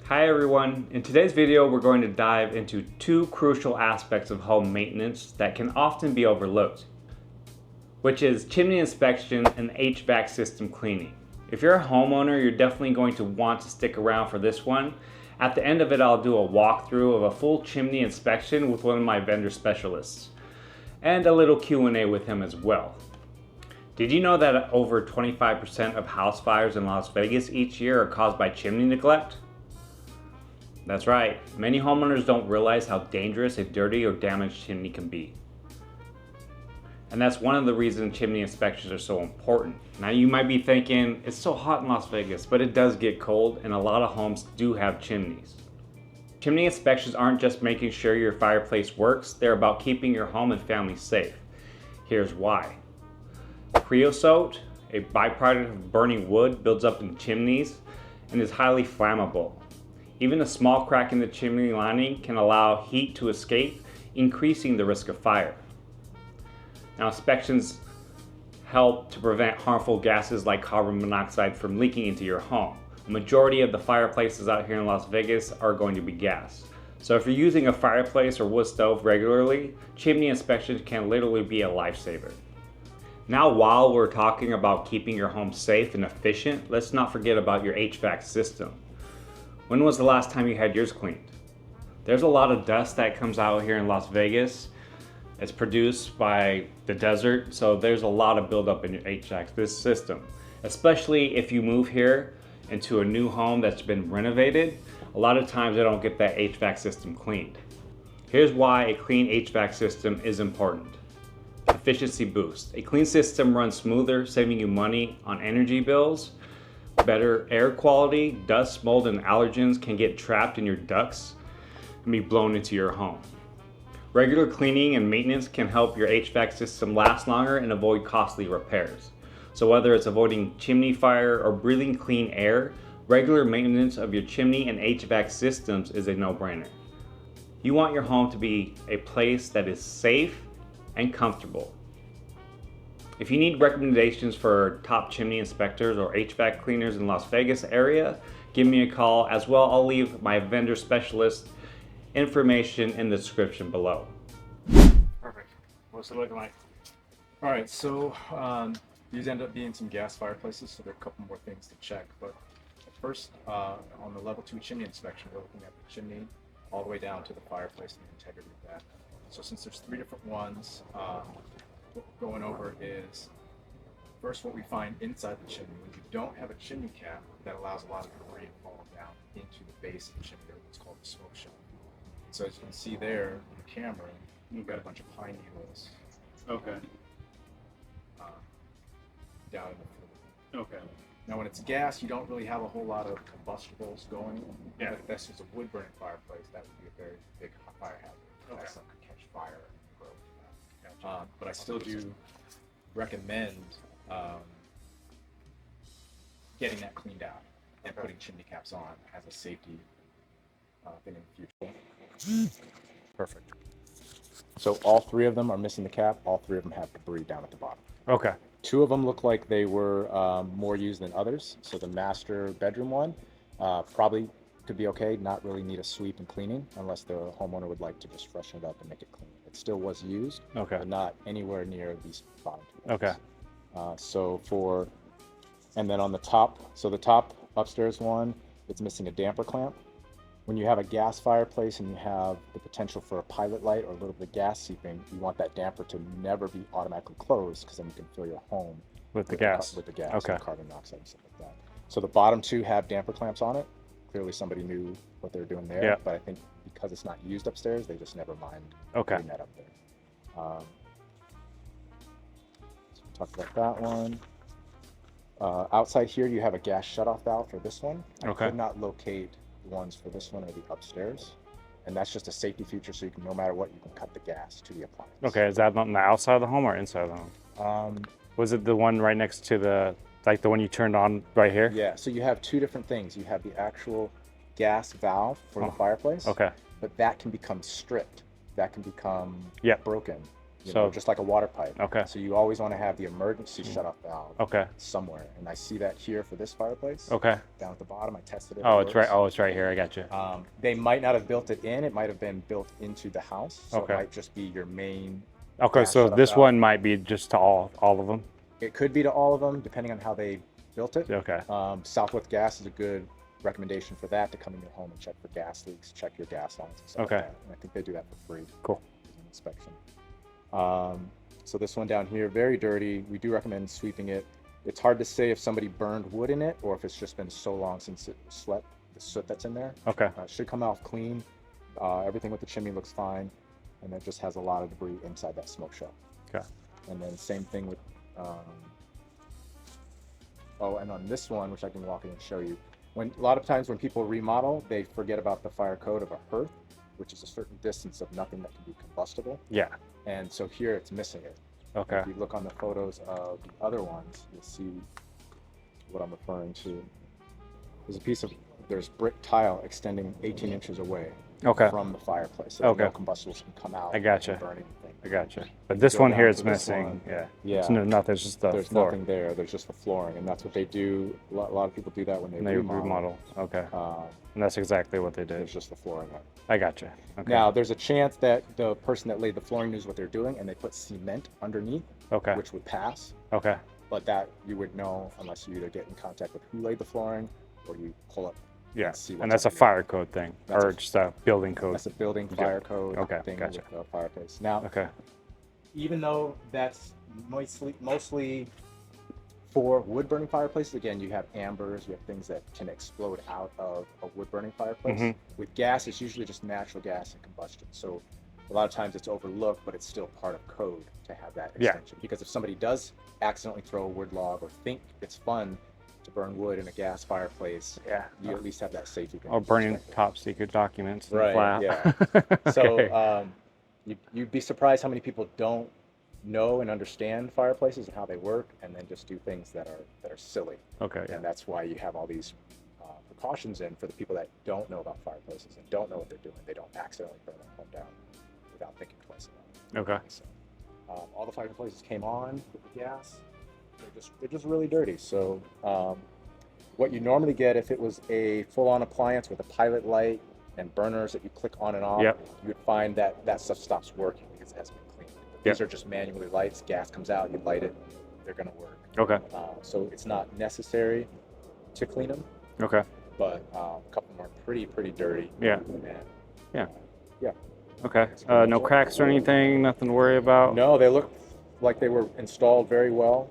Hi everyone, in today's video we're going to dive into two crucial aspects of home maintenance that can often be overlooked, which is chimney inspection and HVAC system cleaning. If you're a homeowner, you're definitely going to want to stick around for this one. At the end of it, I'll do a walkthrough of a full chimney inspection with one of my vendor specialists and a little Q&A with him as well. Did you know that over 25% of house fires in Las Vegas each year are caused by chimney neglect? That's right, many homeowners don't realize how dangerous a dirty or damaged chimney can be. And that's one of the reasons chimney inspections are so important. Now you might be thinking, it's so hot in Las Vegas, but it does get cold and a lot of homes do have chimneys. Chimney inspections aren't just making sure your fireplace works, they're about keeping your home and family safe. Here's why. Creosote, a byproduct of burning wood, builds up in chimneys and is highly flammable. Even a small crack in the chimney lining can allow heat to escape, increasing the risk of fire. Now, inspections help to prevent harmful gases like carbon monoxide from leaking into your home. A majority of the fireplaces out here in Las Vegas are going to be gas. So if you're using a fireplace or wood stove regularly, chimney inspections can literally be a lifesaver. Now, while we're talking about keeping your home safe and efficient, let's not forget about your HVAC system. When was the last time you had yours cleaned? There's a lot of dust that comes out here in Las Vegas. It's produced by the desert, so there's a lot of buildup in your HVAC system. Especially if you move here into a new home that's been renovated, a lot of times they don't get that HVAC system cleaned. Here's why a clean HVAC system is important. Efficiency boost. A clean system runs smoother, saving you money on energy bills. Better air quality, dust, mold, and allergens can get trapped in your ducts and be blown into your home. Regular cleaning and maintenance can help your HVAC system last longer and avoid costly repairs. So whether it's avoiding chimney fire or breathing clean air, regular maintenance of your chimney and HVAC systems is a no-brainer. You want your home to be a place that is safe and comfortable. If you need recommendations for top chimney inspectors or HVAC cleaners in Las Vegas area, give me a call. As well, I'll leave my vendor specialist information in the description below. Perfect. What's it looking like? All right, so these end up being some gas fireplaces, so there are a couple more things to check. But first, on the level 2 chimney inspection, we're looking at the chimney all the way down to the fireplace and the integrity of that. So since there's 3 different ones, what we're going over is first what we find inside the chimney. When you don't have a chimney cap, that allows a lot of debris to fall down into the base of the chimney, or what's called the smoke shelf. So as you can see there in the camera, you've got a bunch of pine needles. Okay. Down in the floor. Okay. Now when it's gas, you don't really have a whole lot of combustibles going. Yeah. If that's just a wood burning fireplace, that would be a very big fire hazard. Okay. That stuff could catch fire and grow. But I still do recommend getting that cleaned out and putting chimney caps on as a safety thing in the future. Perfect. So all 3 of them are missing the cap. All 3 of them have debris down at the bottom. Okay. 2 of them look like they were more used than others. So the master bedroom one probably could be okay, not really need a sweep and cleaning unless the homeowner would like to just freshen it up and make it clean. It still was used, Okay. but not anywhere near these bottom 2 ones. Okay. And then on the top, so the top upstairs one, it's missing a damper clamp. When you have a gas fireplace and you have the potential for a pilot light or a little bit of gas seeping, you want that damper to never be automatically closed, because then you can fill your home With the gas. With the gas, Okay. and carbon monoxide and stuff like that. So the bottom 2 have damper clamps on it. Clearly somebody knew what they were doing there, Yeah. but I think because it's not used upstairs, they just never mind Okay. putting that up there. So we talked about that one. Outside here, you have a gas shutoff valve for this one. I Okay. could not locate the ones for this one or the upstairs, and that's just a safety feature, so you can, no matter what, you can cut the gas to the appliance. Okay, is that on the outside of the home or inside of the home? Was it the one right next to the, like the one you turned on right here? Yeah, so you have 2 different things. You have the actual gas valve for the fireplace. Okay. But that can become stripped. That can become Yep. broken. You know, just like a water pipe. Okay. So you always want to have the emergency shut-off valve Okay. somewhere. And I see that here for this fireplace. Okay. Down at the bottom, I tested it. Oh, it's right. Oh, it's right here. I got you. They might not have built it in. It might have been built into the house. So Okay. it might just be your main. Okay, so this valve. one might be just to all of them. It could be to all of them, depending on how they built it. Okay. Southwest Gas is a good recommendation for that, to come in your home and check for gas leaks, check your gas lines and stuff Okay. like that. And I think they do that for free. Cool. As an inspection. So this one down here, very dirty. We do recommend sweeping it. It's hard to say if somebody burned wood in it or if it's just been so long since it slept, the soot that's in there. Okay. It should come off clean. Everything with the chimney looks fine, and it just has a lot of debris inside that smoke shell. Okay. And then same thing with, oh, and on this one, which I can walk in and show you, a lot of times when people remodel, they forget about the fire code of a hearth, which is a certain distance of nothing that can be combustible. Yeah. And so here it's missing it. Okay. If you look on the photos of the other ones, you'll see what I'm referring to. There's brick tile extending 18 inches away Okay. from the fireplace. So Okay. no combustibles can come out I gotcha. and burn anything. I got you. But this Go one down here to is this missing. one. Yeah. Yeah. It's nothing. It's just the There's floor. nothing there. There's just the flooring, and that's what they do. A lot of people do that when they And they remodel. remodel. Okay. Uh, And that's exactly what they did. There's just the flooring. I got you. Okay. Now, there's a chance that the person that laid the flooring knows what they're doing, and they put cement underneath, Okay. which would pass. Okay. But that you would know unless you either get in contact with who laid the flooring, or you pull up. Yeah. See And what's that's a underneath. fire code thing, That's or a- just a building code. That's a building fire code Okay, thing gotcha. with the fireplace. Now, Okay. even though that's mostly for wood burning fireplaces, again, you have ambers, you have things that can explode out of a wood burning fireplace. Mhm. With gas, it's usually just natural gas and combustion. So a lot of times it's overlooked, but it's still part of code to have that Yeah. extension. Because if somebody does accidentally throw a wood log or think it's fun to burn wood in a gas fireplace, Yeah. you at least have that safety. Or burning top secret documents in the Right, flat. yeah. Okay. So you'd be surprised how many people don't know and understand fireplaces and how they work, and then just do things that are silly. Okay. Yeah. And that's why you have all these precautions in for the people that don't know about fireplaces and don't know what they're doing. They don't accidentally burn their home down without thinking twice about it. Okay. So all the fireplaces came on with the gas. They're just really dirty. So what you normally get if it was a full-on appliance with a pilot light and burners that you click on and off, Yep. you would find that that stuff stops working because it hasn't been cleaned. But these are just manually lights. Gas comes out, you light it, they're going to work. Okay. So it's not necessary to clean them, Okay. but a couple of them are pretty dirty. Yeah. And, Yeah. yeah. Okay. No cracks or anything. Nothing to worry about. No, they look like they were installed very well.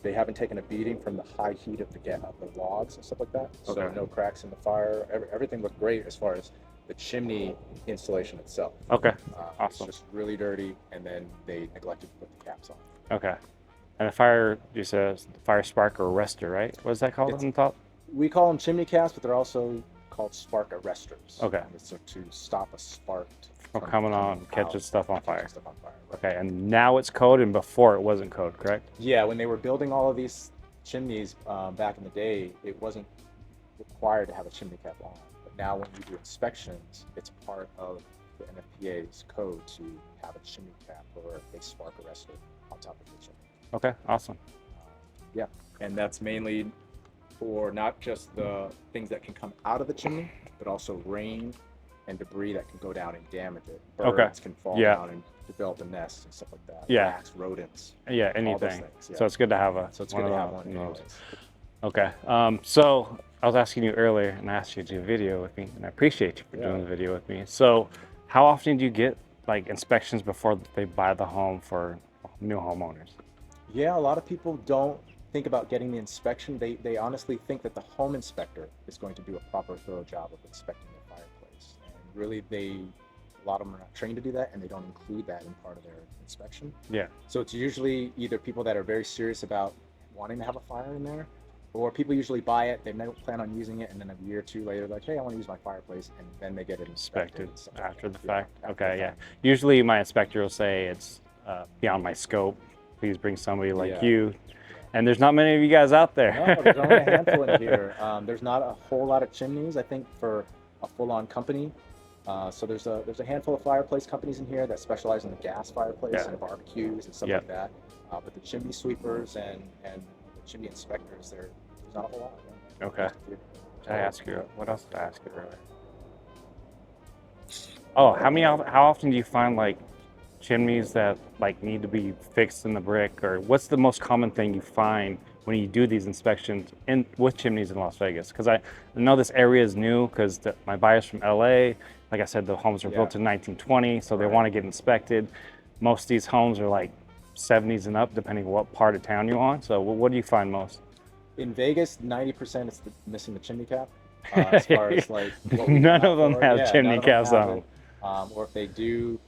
They haven't taken a beating from the high heat of the logs and stuff like that. So Okay. no cracks in the fire. Everything looked great as far as the chimney installation itself. Okay. It's Awesome. just really dirty, and then they neglected to put the caps on. Okay. And a fire, you said fire spark or arrestor, right? What is that called on the top? We call them chimney caps, but they're also called spark arrestors. Okay. And it's to stop a spark Or from coming on, out, catching stuff on fire. catching stuff on fire. Right. Okay. And now it's code, and before it wasn't code, correct? Yeah, when they were building all of these chimneys back in the day, it wasn't required to have a chimney cap on. But now when you do inspections, it's part of the NFPA's code to have a chimney cap or a spark arrestor on top of the chimney. Okay. Awesome. Yeah, and that's mainly for not just the things that can come out of the chimney, but also rain and debris that can go down and damage it. Birds Okay. can fall Yeah. down and develop a nest and stuff like that. Yeah. Rats, rodents. Yeah. all those Anything. things, yeah. So it's good to have a. So it's one good to of have those- one one of those. anyways. Okay. So I was asking you earlier, and I asked you to do a video with me, and I appreciate you for Yeah. doing the video with me. So, how often do you get like inspections before they buy the home for new homeowners? Yeah, a lot of people don't think about getting the inspection. They honestly think that the home inspector is going to do a proper, thorough job of inspecting their fireplace. And really, a lot of them are not trained to do that, and they don't include that in part of their inspection. Yeah. So it's usually either people that are very serious about wanting to have a fire in there, or people usually buy it, they don't plan on using it, and then a year or two later, like, hey, I want to use my fireplace, and then they get it inspected. Inspected and stuff like after that. the Yeah, fact. after Okay. the Yeah. fact. Usually, my inspector will say it's beyond my scope. Please bring somebody like Yeah. you. And there's not many of you guys out there. No, there's only a handful in here. There's not a whole lot of chimneys, I think, for a full-on company. So there's a handful of fireplace companies in here that specialize in the gas fireplace Yeah. and barbecues and stuff Yeah. like that. But the chimney sweepers and the chimney inspectors, there's not a whole lot. Okay. Just a few. Did I ask you? What else did I ask you earlier? Oh, how often do you find like chimneys that like need to be fixed in the brick, or what's the most common thing you find when you do these inspections in with chimneys in Las Vegas? Because I know this area is new because my buyer's from LA. Like I said, the homes were built in 1920, so they want to get inspected. Most of these homes are like 70s and up, depending on what part of town you're on. So what do you find most? In Vegas, 90% is missing the chimney cap. As far as like what we None come of out them for. have Yeah, chimney none of them caps have on it. Or if they do,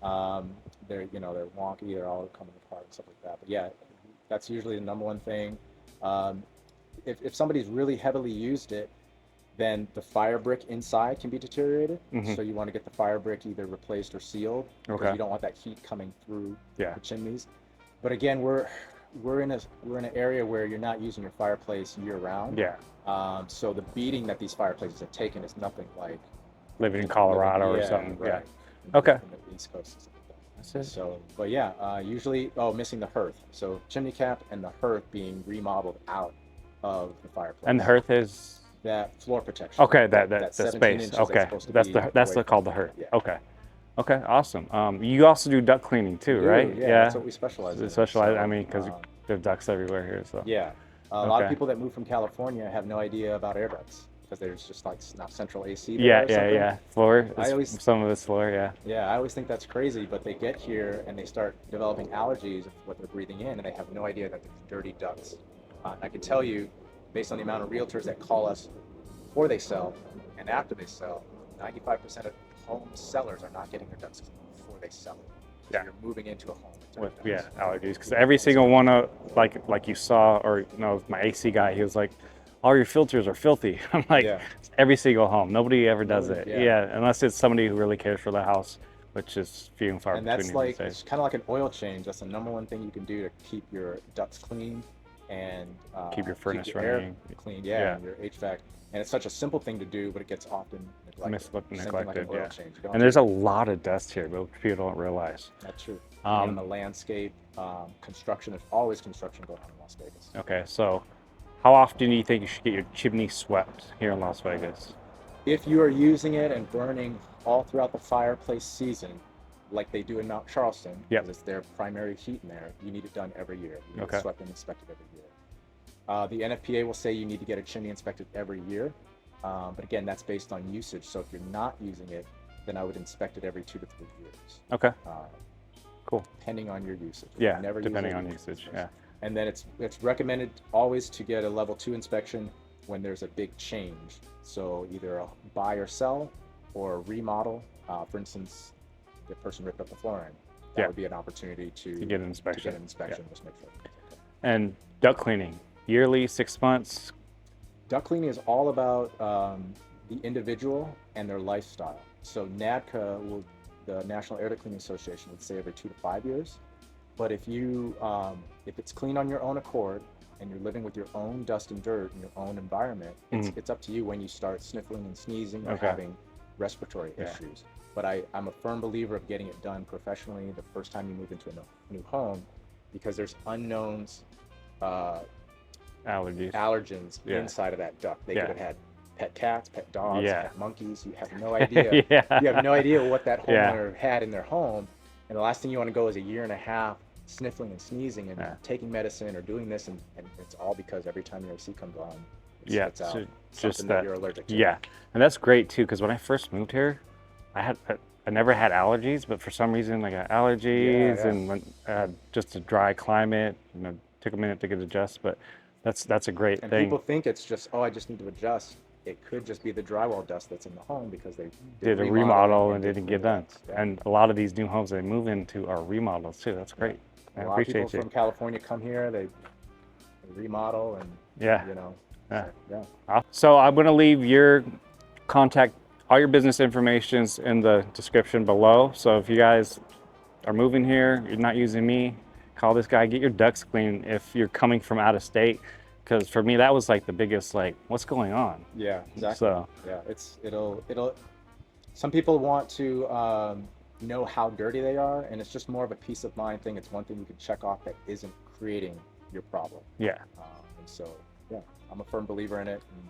they're they're wonky. They're all coming apart and stuff like that. But yeah, that's usually the number one thing. Um, if somebody's really heavily used it, then the fire brick inside can be deteriorated. Mhm. So you want to get the fire brick either replaced or sealed because Okay. you don't want that heat coming through Yeah. the chimneys. But again, we're in an area where you're not using your fireplace year round. Yeah. So the beating that these fireplaces have taken is nothing like Living in Colorado or yeah, something. right. Yeah. Okay. From the East Coast. And stuff like that. That's it. So, but yeah, usually, missing the hearth. So chimney cap and the hearth being remodeled out of the fireplace. And the hearth is that floor protection. okay. That the 17 space. inches Okay. supposed to That's be that's away called the from- hearth. Yeah. Okay. Okay. Awesome. You also do duct cleaning too, We do, right? Yeah, that's what we specialize in. Specialize. So, I mean, because there are ducts everywhere here. So yeah, a lot of Okay. people that move from California have no idea about air ducts because there's just like not central AC. Yeah. There or Yeah. something. Yeah. Floor. I always- Some of it's floor. Yeah. Yeah, I always think that's crazy, but they get here and they start developing allergies of what they're breathing in, and they have no idea that there's dirty ducts. I can tell you, based on the amount of realtors that call us before they sell and after they sell, 95% of home sellers are not getting their ducts cleaned before they sell it. So Yeah. you're moving into a home with With dirty ducts. allergies, because every single one of like you saw, or my AC guy, he was like, all your filters are filthy. I'm like, Yeah. every single home, nobody ever does it. Nobody- Yeah. yeah. Unless it's somebody who really cares for the house, which is few and far And between that's these like, days. it's kind of like an oil change. That's the number one thing you can do to keep your ducts clean and Keep your furnace your air running. clean. Yeah. And your HVAC. And it's such a simple thing to do, but it gets often neglected. Same thing like an Neglected, oil yeah. change. You don't And there's a do- lot of dust here, but people don't realize. That's true. Um, on the landscape, construction. There's always construction going on in Las Vegas. Okay, so how often do you think you should get your chimney swept here in Las Vegas? If you are using it and burning all throughout the fireplace season, like they do in Mount Charleston, Yep. because it's their primary heat in there, you need it done every year. You need Okay. it swept and inspected every year. The NFPA will say you need to get a chimney inspected every year, but again, that's based on usage. So if you're not using it, then I would inspect it every 2 to 3 years, Okay, cool. depending on your usage. If Yeah, you never use depending it, on you usage. use Yeah. And then it's recommended always to get a level 2 inspection when there's a big change. So either a buy or sell or a remodel. For instance, the person ripped up the flooring. That Yeah. would be an opportunity to get an inspection. To get an inspection, just make sure. And duct cleaning, yearly, 6 months. Duct cleaning is all about the individual and their lifestyle. So NADCA, the National Air Duct Cleaning Association, would say every 2 to 5 years. But if it's clean on your own accord and you're living with your own dust and dirt in your own environment, it's up to you when you start sniffling and sneezing or Okay. having respiratory Yeah. issues. But I'm a firm believer of getting it done professionally the first time you move into a new home, because there's unknowns, Allergies. allergens Yeah. inside of that duct. They Yeah. could have had pet cats, pet dogs, Yeah. pet monkeys. You have no idea. Yeah. You have no idea what that Yeah. homeowner had in their home. And the last thing you want to go is a year and a half sniffling and sneezing and Yeah. taking medicine or doing this, and it's all because every time your AC comes on, it Yeah, spits out so something just that that. you're allergic to. Yeah, and that's great too, because when I first moved here, I never had allergies, but for some reason I got allergies, Yeah. and when just a dry climate, took a minute to get adjust, but that's a great And thing. people think it's just, I just need to adjust. It could just be the drywall dust that's in the home because they Did a remodel and didn't clean get it done. up. Yeah. And a lot of these new homes they move into are remodels too. That's great. I A lot of people appreciate from you. California come here, they remodel, and Yeah. yeah. Yeah. yeah. So I'm going to leave your contact, all your business informations in the description below. So if you guys are moving here, you're not using me, call this guy, get your ducts clean if you're coming from out of state. Because for me, that was like the biggest, like, what's going on? Yeah, exactly. So, Yeah, Some people want to know how dirty they are, and it's just more of a peace of mind thing. It's one thing you can check off that isn't creating your problem. Yeah. And so, yeah, I'm a firm believer in it. And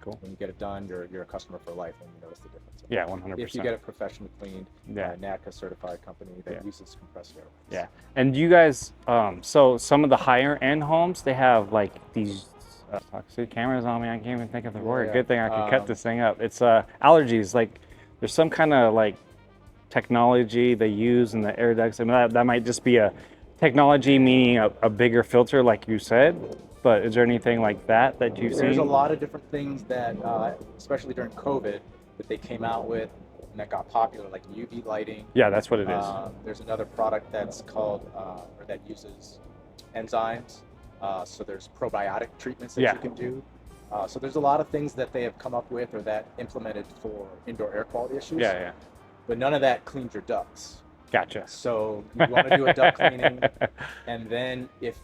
Cool. when you get it done, you're a customer for life, and you notice the difference. Yeah, 100%. If you get it professionally cleaned, Yeah. NADCA certified company that Yeah. uses compressed air. Yeah. And you guys, so some of the higher end homes, they have like these see, cameras on me. I can't even think of the word. Yeah. Good thing I could cut this thing up. It's allergies. Like there's some kind of like technology they use in the air ducts. I mean, that might just be a technology, meaning a bigger filter, like you said. But is there anything like that you've seen? There's a lot of different things that, especially during COVID, that they came out with and that got popular, like UV lighting. Yeah, that's what it is. There's another product that's called, or that uses enzymes. So there's probiotic treatments that you can do. So there's a lot of things that they have come up with or that implemented for indoor air quality issues. Yeah, yeah. But none of that cleans your ducts. Gotcha. So you want to do a duct cleaning, and then if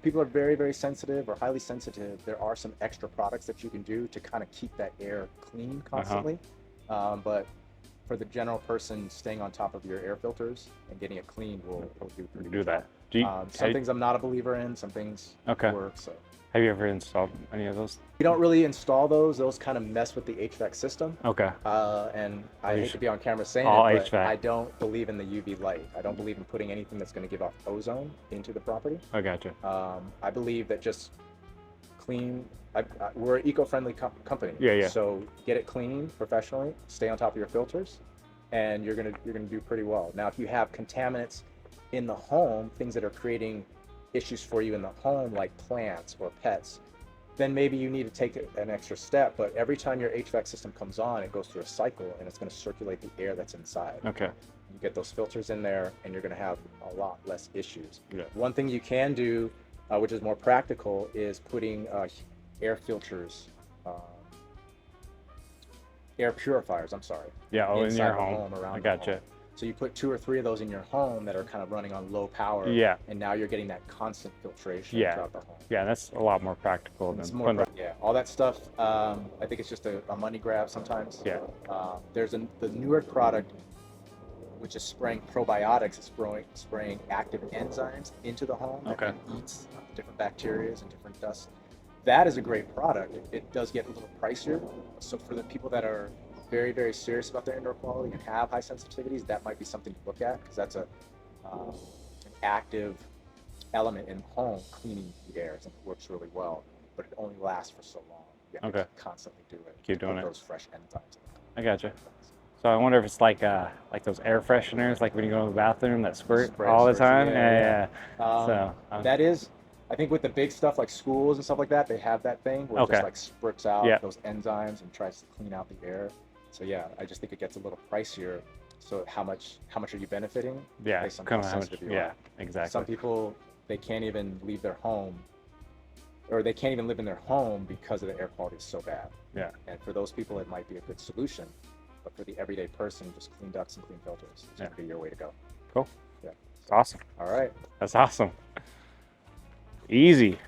people are very, very sensitive or highly sensitive, there are some extra products that you can do to kind of keep that air clean constantly. But for the general person, staying on top of your air filters and getting it cleaned will do pretty Do good. that. Some things I'm not a believer in, some things work. So have you ever installed any of those? we don't really install those. Those kind of mess with the HVAC system. Okay. And I hate to be on camera saying all it, but HVAC. I don't believe in the UV light. I don't believe in putting anything that's going to give off ozone into the property. I gotcha. I believe that just clean. We're an eco-friendly company. Yeah. So get it clean professionally. Stay on top of your filters, and you're gonna do pretty well. Now, if you have contaminants in the home, things that are creating issues for you in the home, like plants or pets, then maybe you need to take an extra step. But every time your HVAC system comes on, it goes through a cycle, and it's going to circulate the air that's inside. Okay. You get those filters in there, and you're going to have a lot less issues. Yeah. One thing you can do, which is more practical, is putting air filters, air purifiers. I'm sorry. Yeah. Oh, in inside your the home. around I the gotcha. home. So you put 2 or 3 of those in your home that are kind of running on low power. Yeah. And now you're getting that constant filtration throughout the home. Yeah, that's a lot more practical than all that stuff. I think it's just a money grab sometimes. Yeah. There's the newer product, which is spraying probiotics. It's spraying active enzymes into the home that eats different bacteria and different dust. That is a great product. It does get a little pricier. So for the people that are very, very serious about their indoor quality and have high sensitivities, that might be something to look at, because that's an active element in home cleaning the air, and it works really well, but it only lasts for so long. You have to constantly do it. Keep doing it. Those fresh enzymes. I gotcha. So I wonder if it's like those air fresheners, like when you go to the bathroom that squirt all the time. Yeah. That is, I think with the big stuff like schools and stuff like that, they have that thing where it just like spurts out those enzymes and tries to clean out the air. So yeah, I just think it gets a little pricier. So how much are you benefiting? Yeah, based on how sensitive you are. Exactly. Some people, they can't even leave their home, or they can't even live in their home because of the air quality is so bad. Yeah. And for those people, it might be a good solution. But for the everyday person, just clean ducts and clean filters. It's going to be your way to go. Cool. Yeah. It's awesome. All right. That's awesome. Easy.